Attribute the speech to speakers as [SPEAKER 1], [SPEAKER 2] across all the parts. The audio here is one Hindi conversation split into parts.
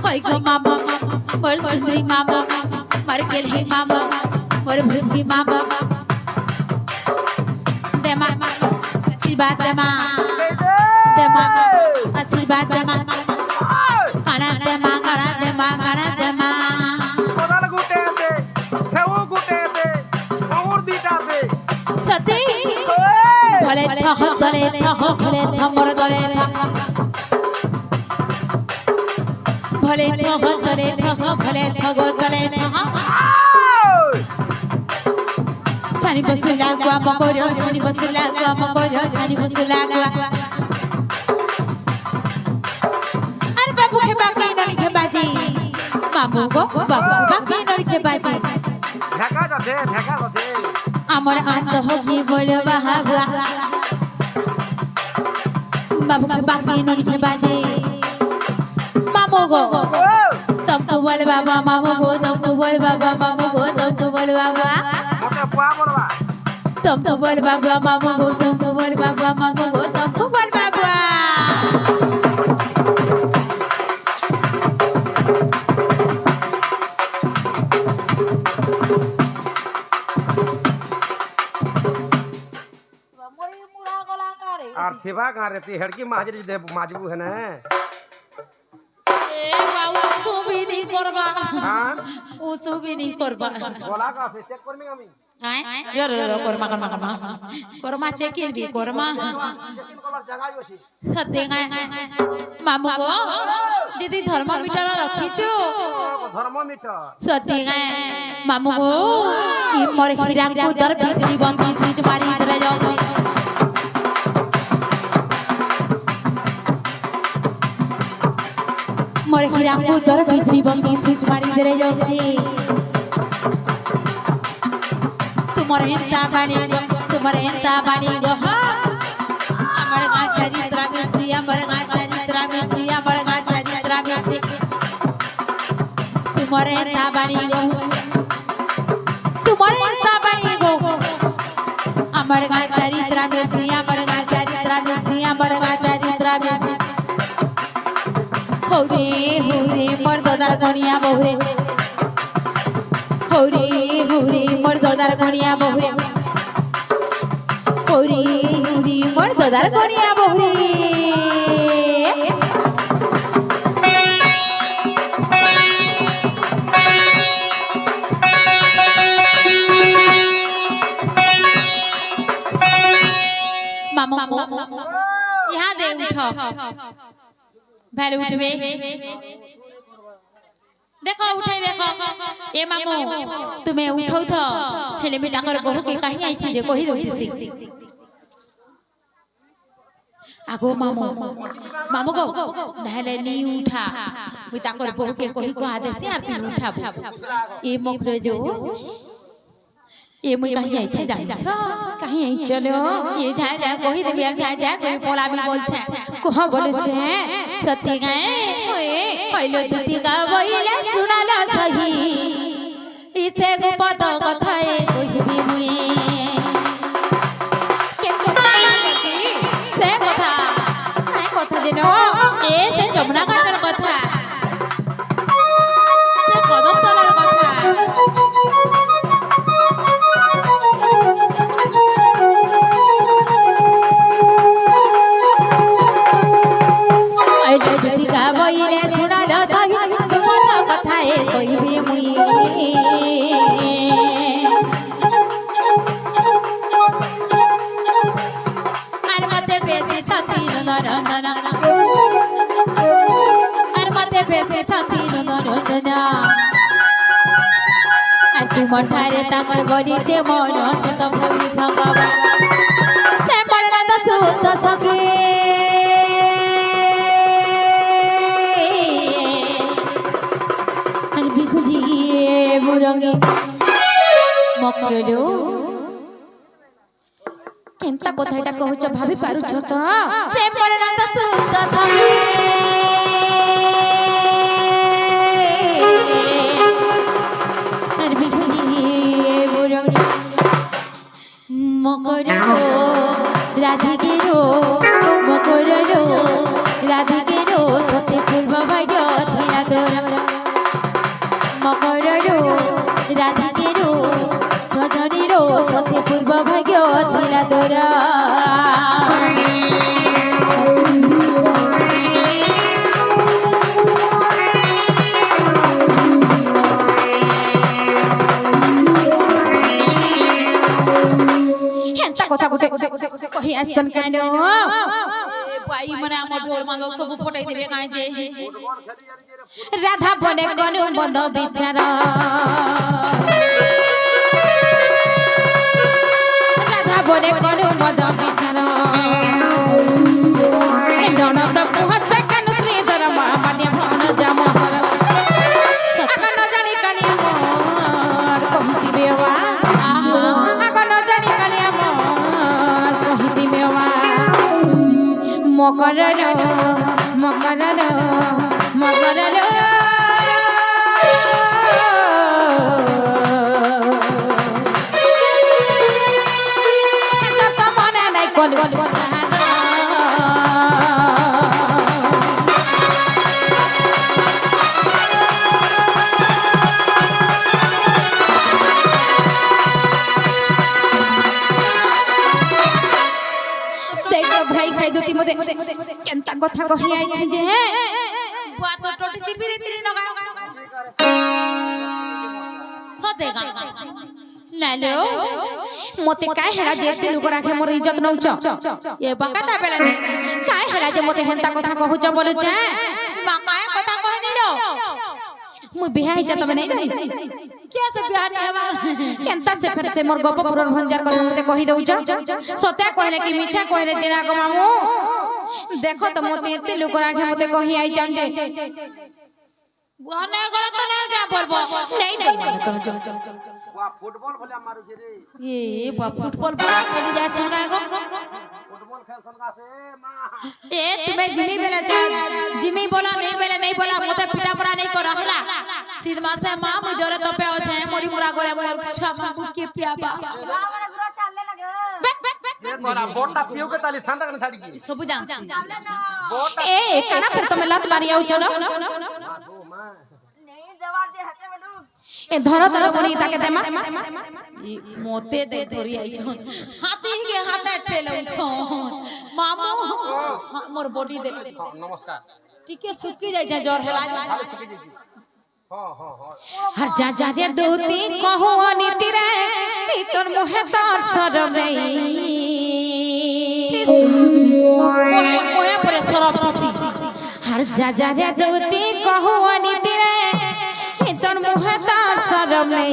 [SPEAKER 1] होय गो मामा मोर सुंदरी मामा मर गेल हे मामा मोर भुसकी मामा दे मामा आशीर्वाद दे मामा आशीर्वाद दे मामा काना दे मामा
[SPEAKER 2] कोदाल गुटे दे सेव गुटे दे और बीटा दे
[SPEAKER 1] सती भले थह भले मोर दले भले थह दले छानी बसला गुआ मकोरो छानी बसला गुआ मकोरो छानी बसला गुआ अरे बाबू के बाकी नहीं के बाजी बाबू को बाबू के बाकी नहीं के बाजी
[SPEAKER 2] ढका दे
[SPEAKER 1] আমার আন্ত হকি বলে বাহাবা বাবু के बाकी नहीं के बाजी मामू को तुमको बोल बाबा मामू को तुमको बोल बाबा मामू को तुमको बोल बाबा
[SPEAKER 2] मोटे पुआ बोलवा
[SPEAKER 1] तुमको बोल बाबा मामू को तुमको बोल बाबा मामू को तुमको बोल बाबा
[SPEAKER 2] और थिबा कहां रहती हड़की माजरी दे माजबू है ना
[SPEAKER 1] ए बाबू सुबी नहीं करबा
[SPEAKER 2] हां
[SPEAKER 1] ও সুবি नहीं करबा
[SPEAKER 2] बोला का से चेक करमी আমি
[SPEAKER 1] रो करमा करमा चेक भी करमा
[SPEAKER 2] चेकिंग कलर जगाई अछि
[SPEAKER 1] सत्य मामू को दीदी थर्मोमीटर रखिछु
[SPEAKER 2] थर्मोमीटर
[SPEAKER 1] सत्य मामू को ई मोर हीरा को दर बिजली बंदी स्विच मारी दे जाओ मोर हीरा को दर बिजली बंदी स्विच मारी दे जाओ तुम्हारे इंता बानी गो हमर गा चरित्र मिलसी हमर गा चरित्र मिलसी तुम्हारे इंता बानी गो हमर गा चरित्र मिलसी हमर गा चरित्र मिलसी होरे मोर दोदार गनिया बहुरे होरे मोर दोदार गनिया बहुरे होरे मोर दोदार गनिया बहुरे मामा यहाँ दे उठो भैर उठबे देखो उठे देखो ए मामू तुम्हें उठौ थो हेले बेटा कर बहु के कहीं आई छी जे कहि दउतिसी आगो मामू को नहले नी उठा बेटा कर बहु के कहि को आदेसी आरती उठाबो ए मोखरे जो ये मुई कहीं आई छे जाई छ कहीं आई चलो ये जाए कहि दे बियार जाए कोई बोला भी बोल छे कहा बोले छे सती गए पहले दुती का बोले सुनाला सही इसे को पता कथाए कहिबी मुई केम से कथा काय कथा जेनो ए से जमुना घाटर कथा से कदम तलार कथा बोले सुनाला सही पता कथाए कहिबी मुई आर मते बेसी छथि नरंदन आर मते बेसी छथि नरंदन आर तू मठारे तामर बड़ी छे मन से तम पुरी सकबा से मरना त सुत सके बुरंगे मकरलो केनता कथाटा कहउछ भाभी पारुछ त से परना त सुत सहे अरे बिखुजी बुरंगे मकरलो राधिके रो मकरलो राधिके সজনীরো সতে পূর্ব ভাগ্য ধীরা দোরা মকররো রাধিকেরো সজনীরো সতে পূর্ব ভাগ্য ধীরা দোরা
[SPEAKER 3] কথা গুটে কহি আসছেন কেন
[SPEAKER 1] পাই মানে আমার ঢোল মাদক সব ফটাই দিবে কাই যে
[SPEAKER 3] রাধা বনে কোন বন্ধ বিচার রাধা বনে কোন বন্ধ বিচার ননদ হসে কেন শ্রীধর মানে মন জামহর আগন জানি কালি আমার কহিতিবে ওয়া আগন জানি কালি আমার কহিতিবে ওয়া মকরর মকরর মকরর তো মনে নাই কোন ভাই খাই দুতি মতে কেনতা কথা কহি আইছে যে
[SPEAKER 1] বুয়া তো টোটি চিপি রে নগা সতে গা নালো
[SPEAKER 3] মতে কাই হেলা যে তে লোক রাখে মোর ইজ্জত নউছ
[SPEAKER 1] এ বাকাতা বেলা নে
[SPEAKER 3] কাই হেলা যে মতে হেনতা কথা কহুছ বলুছ
[SPEAKER 1] বাকায় কথা কহনি रो
[SPEAKER 3] মুই বিয়া হইছা তবে নাই জানি
[SPEAKER 1] के से बिहार हेबा
[SPEAKER 3] केनता से फिर से मोर गोपपुरर भंजार কথা মতে কহি দউছ সতে কইলে কি মিছা কইলে যে না গো মামু देखो तो मते एते लोक राखे मते कहि आई जान जे
[SPEAKER 1] गने गले तो नहीं जा बोलबो
[SPEAKER 3] नहीं जाई तो
[SPEAKER 2] वा फुटबॉल भले मारू जे रे
[SPEAKER 1] ए बा फुटबॉल खेली जा संगा गो
[SPEAKER 2] फुटबॉल खेल संगा से मां
[SPEAKER 1] ए तुम्हें जिमी बेला जा जिमी बोला नहीं बोला मते पिटा पड़ा नहीं कर हला सीधमा से मां मुजरे तो पे আছে मोरी मुरा गले मोर छा मां के पियाबा
[SPEAKER 2] ये तोरा बोटा पियो के ताली संडा कने छाड़ी की
[SPEAKER 1] सब जान
[SPEAKER 2] बोटा
[SPEAKER 3] ए काना फिर तमे लात मारी आउ चलो ए धरो धरो बनी ताके देमा
[SPEAKER 1] मोते दे धोरी आई छन हाथी के हाथे ठेलौ छन मामू मोर बॉडी दे
[SPEAKER 2] नमस्कार
[SPEAKER 1] टिके सुकी जाय छै जोर हेला
[SPEAKER 2] सुकी जी हां
[SPEAKER 3] हर जा जा रे दूती कहू अनिति रे ई तोर मुहे तोर सरम रे
[SPEAKER 1] मोहे पर सरब थसी
[SPEAKER 3] हर जा जा रे दूती कहू अनिति रे ई तोर मुहे तोर सरम रे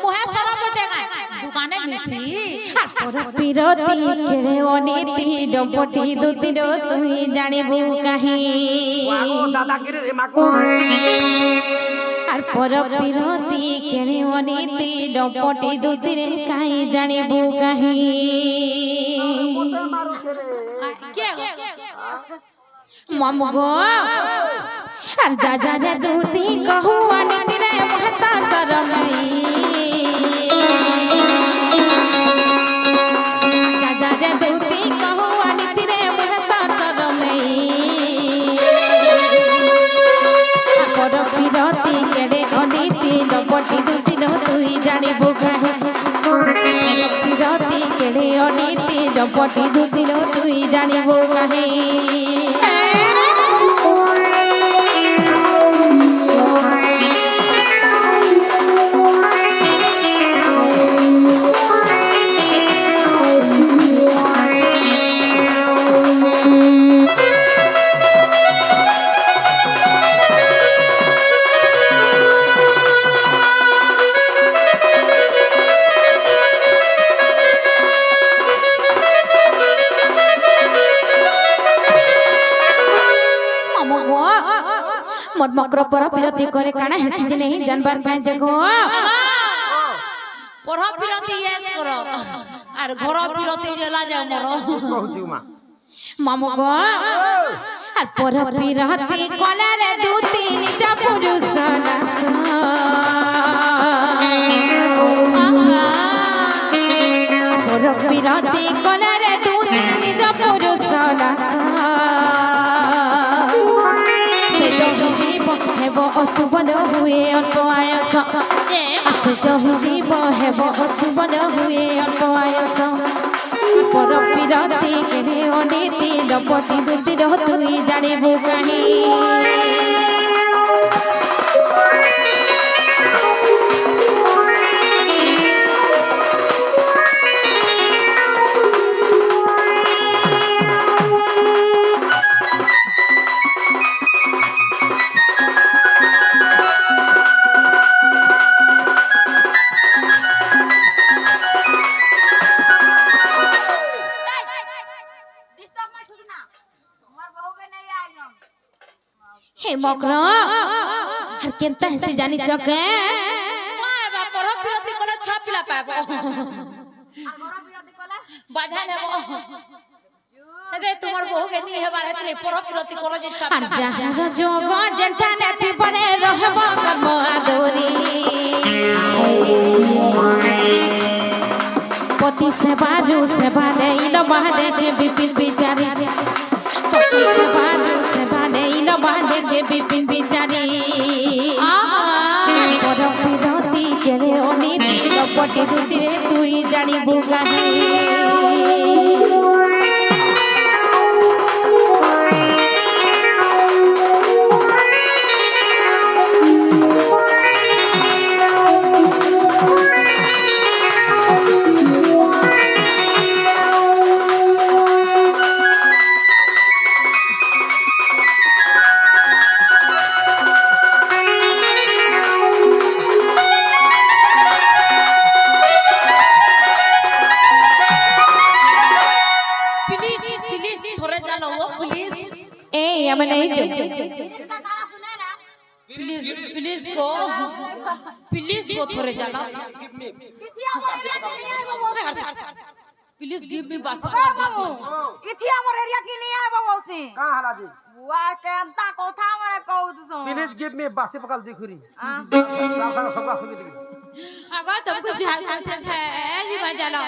[SPEAKER 1] मोहे सरब बचेगा दुकाने मिलसी
[SPEAKER 3] पर पिरती केरे अनिति डपटी दूती रो तुई जानिबू काहे
[SPEAKER 2] वाओ दादा के रे माको
[SPEAKER 3] আর পর পিরতি কেনে অনিতি ডপটি দুতিরে কাই জানিবু কাহি
[SPEAKER 1] के
[SPEAKER 3] মামু গো আর যা যা রে দুতি কহু অনিতি রে মহতা শরম নাই যা যা রে দুতি কহু অনিতি রে মহতা শরম নাই পর পিরতি কেড়ে অনিতি ডপটি দুতি নো তুই জানিবু কাহে পিরতি কেড়ে অনিতি ডপটি দুতি নো তুই জানিবু কাহে मोर मकर पर पिरती करे काना हेसी जे नहीं जानबार काई जगो
[SPEAKER 1] पढ़ा पिरती यस करो और घर पिरती जला जाओ मरो
[SPEAKER 2] कहू मा
[SPEAKER 3] मामू गो আর पर पिरती कला रे दूती निजा पुरुष नास पर पिरती कला रे दूती ଭଲ ହୁଏ ଅଳ୍ପ ଆୟସ ଆଶେଜ ଯିବ ହେବ ଅଶୁଭଲ ହୁଏ ଅଳ୍ପ ଆୟସ ପର ବିରତି କେବେ ଅନିତି ଡପଟି ଦୁତିର ତୁଇ ଜାଣିବୁ କାହିଁ हे मग्र हर केनता है से जानी चके
[SPEAKER 1] पाबा पर विरोधी कोला छा पिला पाबो बाजा लेबो अरे तुम्हार बहु के नी हेबार हेतले पर विरोधी कोला जे छा
[SPEAKER 3] আর যাহার যোগ যেটা নেতি পরে রহব কর্ম আদরি পতি সেবারু সেবা দেইল বাহাদে বিপিন বিচারি পতি সেবারু সেবা দেইল বাহাদে বিপিন বিচারি পর বিরতি কেরে অনিতি লপটি দুতিরে তুই জানিবু কাহি मैं नहीं जो
[SPEAKER 1] प्लीज प्लीज को थोड़े जाना प्लीज गिव मी बस
[SPEAKER 4] इथि हमर एरिया की नहीं आए बाबू से
[SPEAKER 2] कहां हला जी
[SPEAKER 4] वा केनता कोथा में कहू तुसो
[SPEAKER 2] प्लीज गिव मी बासी पकल दिखुरी सब सुगी
[SPEAKER 1] अगर तुमको झाल से जी मा चलो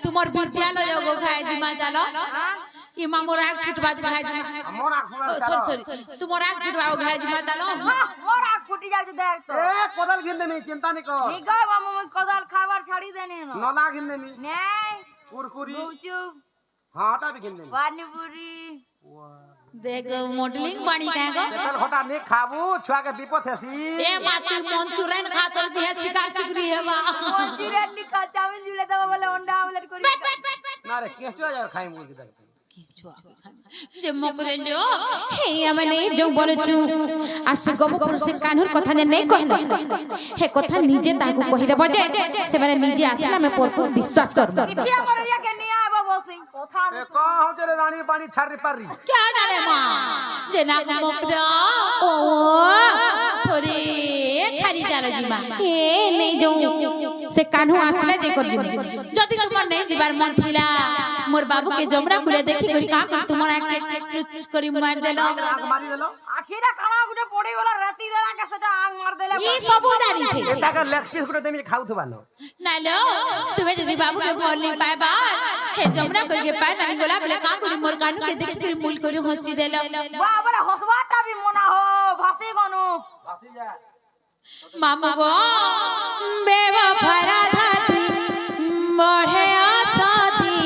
[SPEAKER 1] तुम्हार विद्यालय गो खाए जी मा चलो ये मामो राग फुटबा जो खाए जी
[SPEAKER 2] मोर आंख में
[SPEAKER 1] सॉरी तुम राग फुटबा खाए जी मा चलो
[SPEAKER 4] मोर आंख फुटी जाए तो देख तो
[SPEAKER 2] ए कोदल गिनदे नहीं चिंता नहीं कर
[SPEAKER 4] ठीक है मामू मैं कोदल खावर छाड़ी देने नो
[SPEAKER 2] नला गिनदे नहीं
[SPEAKER 4] नहीं
[SPEAKER 2] कुरकुरी
[SPEAKER 4] गुपचुप
[SPEAKER 2] हां हटा भी गिनदे नहीं
[SPEAKER 4] पानी पूरी
[SPEAKER 1] देख मॉडलिंग बाणी काहे गो
[SPEAKER 2] चल हटा नहीं खाबू छुआ के विपत हेसी
[SPEAKER 1] ए मातु मंचूरियन खातर दिए शिकार सिकरी हेबा
[SPEAKER 4] मंचूरियन निका चाउमीन जुले दबा बोले अंडा ऑमलेट करी
[SPEAKER 2] ना रे केचुआ यार खाई मुल के देख
[SPEAKER 1] जे मकरे लियो
[SPEAKER 3] हे हमने जो बोलछु आसे गोपुर से कान्हुर कथा ने नहीं कहले हे कथा निजे ताकू कहि देबो जे से माने निजे आसला में पर को विश्वास कर
[SPEAKER 4] इथि हमर एरिया के नहीं आए बाबू से कोथा
[SPEAKER 2] ए कहां तेरे रानी पानी छारी पारी
[SPEAKER 1] क्या जाने मां जे ना मकरा
[SPEAKER 3] ओ
[SPEAKER 1] थोड़ी खाली जा रही मां
[SPEAKER 3] हे नहीं जो से कान्हु आसले जे कर जीव
[SPEAKER 1] जदी तुमर नहीं जीवार मन थिला मोर बाबू के जमरा कुले देखि करी का कर तुमरा के करी मार देलो
[SPEAKER 2] आंख मारी देलो
[SPEAKER 4] आखिरा खाना गुटे पड़ी वाला राती देला के सेटा आंग मार देले
[SPEAKER 1] ई सब जानी छे
[SPEAKER 2] एटा के लेग पीस गुटे देमी खाउ थबानो
[SPEAKER 1] ना लो तुम्हें जदी बाबू के बोलनी पाए बा हे जमरा करी के पाए नहीं गोला बोले का करी मोर कानू के देखि करी मूल करी हंसी देलो
[SPEAKER 4] बाबा हसवाटा भी मना हो भासी गनु
[SPEAKER 2] भासी जा
[SPEAKER 1] मामू गो बेवफा धाती बढ़े आसादी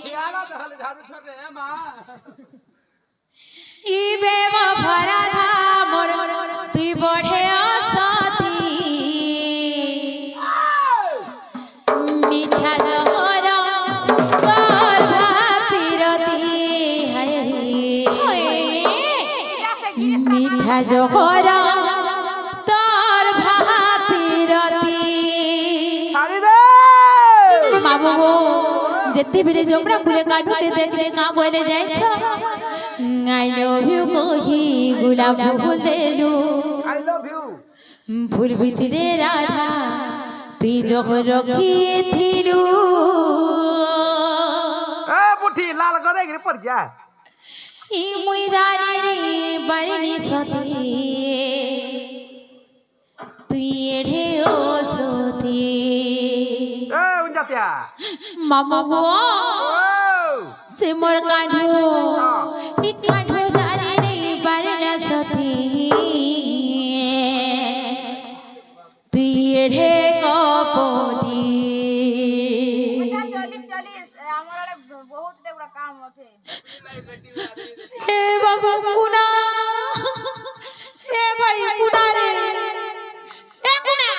[SPEAKER 2] ठियाला दहल झाड़ू छोड़े हे मां
[SPEAKER 1] ई बेवफा धा मोर तू बढ़े आसादी मीठा जहरा तोर भापीरती हाय मीठा जहरा जत्ती बेले जमरा कुले काढू के देखले का बोले जाय छ आई लव यू कोही गुलाब फूल देलु
[SPEAKER 2] आई लव यू
[SPEAKER 1] फूल भितरे राधा तू जो रखी थिलु
[SPEAKER 2] ए बुठी लाल गरे गिर पड़ जा
[SPEAKER 1] ई मुई जानी रे बरनी सती तू एढ़े ओ सोती
[SPEAKER 2] ए उंजातिया
[SPEAKER 1] मामा गो से मोर काढू ई काढू जाने नहीं बरना सती
[SPEAKER 4] আমার আরে বহুত একটা কাম আছে
[SPEAKER 1] হে বাবু কুনা হে ভাই কুনা রে এ কুনা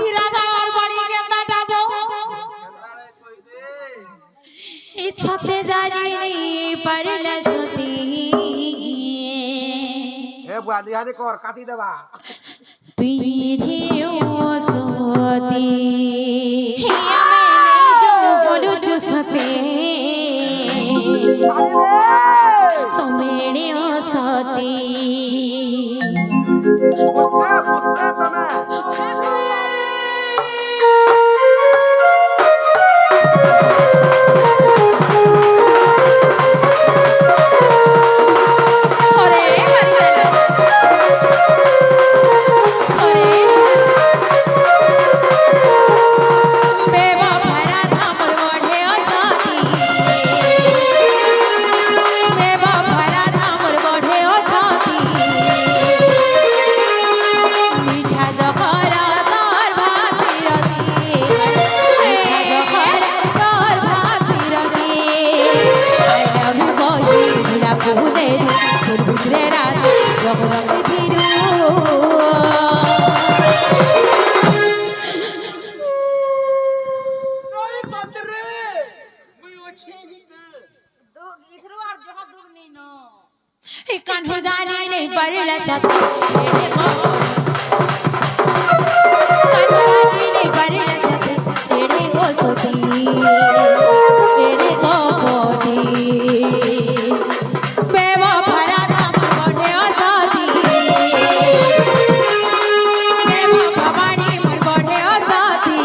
[SPEAKER 1] ইরাদার বাড়ি গেন্দা ডাবো ইচ্ছাতে জানি পারলা সতী
[SPEAKER 2] এ বুয়া দিহাদি কর কাটি দেবা
[SPEAKER 1] তুই রে ও সতী
[SPEAKER 3] हिया मैंने जो बोलू जो सते तो मेरे ओ सती
[SPEAKER 2] পুত্রে তুমি
[SPEAKER 1] ওরে বাড়ি চলে ওরে বেবা ভরা ধামর বড়ে ও সতী বেবা ভরা ধামর বড়ে ও সতী মিঠা জহরা তোর ভাবিরতি মিঠা জহরা তোর ভাবিরতি আই লাভ ইউ বই মিলা ভুলে তোর বুঝলে রাত জগরতি ধীরু
[SPEAKER 4] দুগ ইথরু আর জহা দুগ নেই ন
[SPEAKER 1] কান हो जाने नहीं पड़ला सती तेरे को कान हो जाने नहीं पड़ला सती तेरे को सती तेरे को पोती बेवा भरा धाम बढ़े ओ सती बेवा भवानी मर बढ़े ओ सती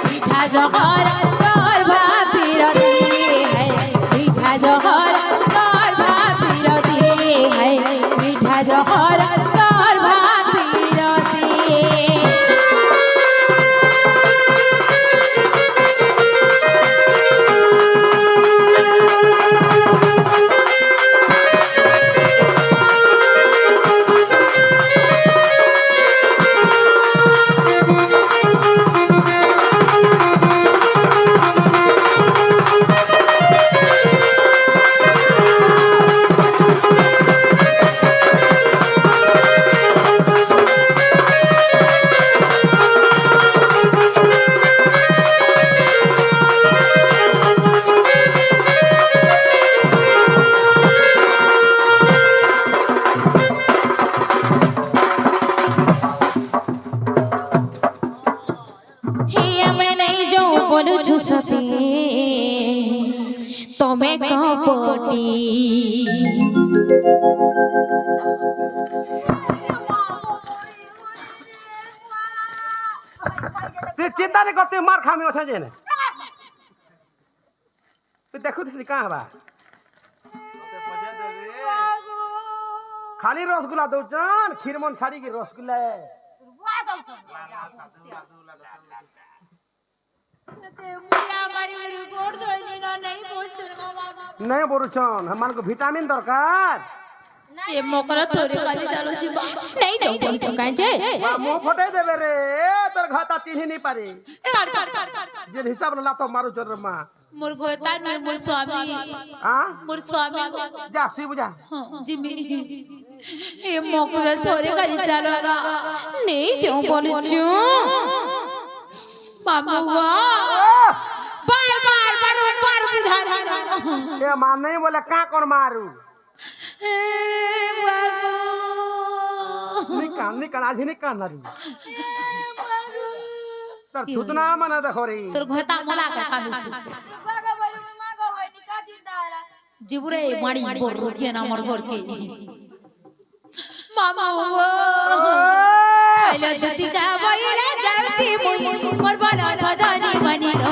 [SPEAKER 1] मीठा जहर तोर भापीरती है मीठा जहर तोर भापीरती है मीठा जहर तोर भापीरती
[SPEAKER 3] हिया मैंने जो बोलू जो सते तो मैं कपटी
[SPEAKER 2] তুই চিন্তা নি করতে মার খামি আছে যে তুই দেখু তুই কাঁ হবা খালি রসগুলা দৌছন ক্ষীরমন ছাড়ি কি রসগুলা
[SPEAKER 4] বুয়া দউছ
[SPEAKER 1] मुझे हमारी रिपोर्ट देनी ना नहीं बोल सुनो बाबा
[SPEAKER 2] नहीं बोलुछन हमन को विटामिन दरकार
[SPEAKER 1] ये मोकरा थोड़ी खाली चालू जी
[SPEAKER 3] नहीं जो बोलू चुका जे
[SPEAKER 2] मुंह फटे देबे रे तोर घाता तिही नहीं पारे जे हिसाब ला तो मारू चोर मा
[SPEAKER 1] मोर गोता में मोर स्वामी
[SPEAKER 2] हां
[SPEAKER 1] मोर स्वामी
[SPEAKER 2] जा सी बुझा
[SPEAKER 1] जिमी ये मोकरा थोड़ी खाली चालूगा
[SPEAKER 3] नहीं जो बोलू चु
[SPEAKER 1] मामू बार बार बार बुझाना
[SPEAKER 2] ए मान नहीं बोले का कौन मारू निकाल निकाल आज निकाल ना रू तर छुतना मना देखो रे
[SPEAKER 1] তোর ঘটা মলা কা কান্দু
[SPEAKER 4] বাগা বলি মা গো হই নিকা চিন্তা হলা
[SPEAKER 1] জিবুরে মারি বড় রুকিয়ে না আমার ঘরকে মামা ও আইলো দুতি গা বইলা যাউছি মুই মোর বলা সজনি বনিল